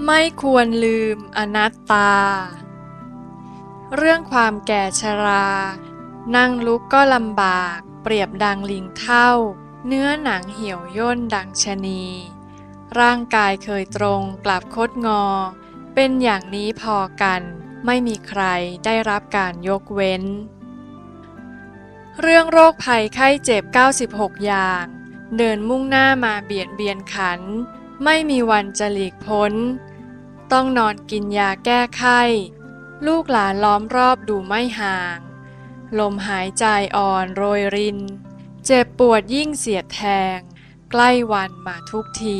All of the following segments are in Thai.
ไม่ควรลืมอนัตตาเรื่องความแก่ชรานั่งลุกก็ลำบากเปรียบดังลิงเฒ่าเนื้อหนังเหี่ยวย่นดังชะนีร่างกายเคยตรงกลับคดงอเป็นอย่างนี้พอกันไม่มีใครได้รับการยกเว้นเรื่องโรคภัยไข้เจ็บ96อย่างเดินมุ่งหน้ามาเบียดเบียนขันไม่มีวันจะหลีกพ้นต้องนอนกินยาแก้ไข้ลูกหลานล้อมรอบดูไม่ห่างลมหายใจอ่อนโรยรินเจ็บปวดยิ่งเสียดแทงใกล้วันมาทุกที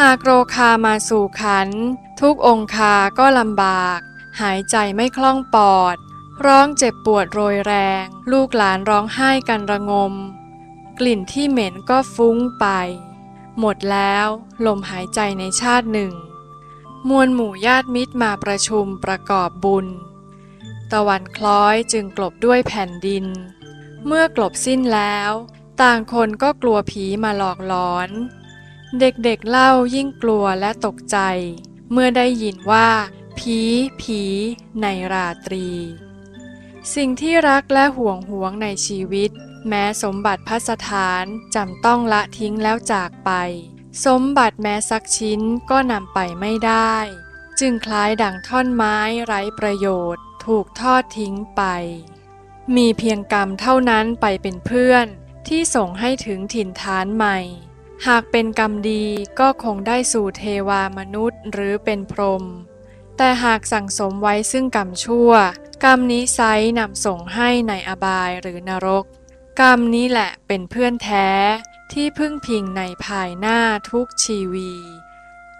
หากโรคามาสู่ขันทุกองคาก็ลำบากหายใจไม่คล่องปอดร้องเจ็บปวดโรยแรงลูกหลานร้องไห้กันระงมกลิ่นที่เหม็นก็ฟุ้งไปหมดแล้วลมหายใจในชาติหนึ่งมวลหมู่ญาติมิตรมาประชุมประกอบบุญตะวันคล้อยจึงกลบด้วยแผ่นดินเมื่อกลบสิ้นแล้วต่างคนก็กลัวผีมาหลอกหลอนเด็กๆเล่ายิ่งกลัวและตกใจเมื่อได้ยินว่าผีในราตรีสิ่งที่รักและห่วงในชีวิตแม้สมบัติภัสถานจำต้องละทิ้งแล้วจากไปสมบัติแม้สักชิ้นก็นำไปไม่ได้จึงคล้ายดั่งท่อนไม้ไร้ประโยชน์ถูกทอดทิ้งไปมีเพียงกรรมเท่านั้นไปเป็นเพื่อนที่ส่งให้ถึงถิ่นฐานใหม่หากเป็นกรรมดีก็คงได้สู่เทวามนุษย์หรือเป็นพรหมแต่หากสั่งสมไว้ซึ่งกรรมชั่วกรรมนี้ไซร้นำส่งให้ในอบายหรือนรกกรรมนี้แหละเป็นเพื่อนแท้ที่พึ่งพิงในภายหน้าทุกชีวี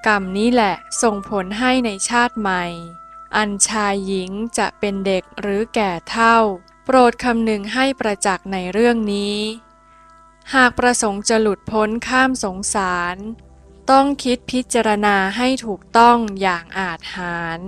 กรรมนี้แหละส่งผลให้ในชาติใหม่อันชายหญิงจะเป็นเด็กหรือแก่เฒ่าโปรดคำนึงให้ประจักษ์ในเรื่องนี้หากประสงค์จะหลุดพ้นข้ามสงสารต้องคิดพิจารณาให้ถูกต้องอย่างอาจหาญ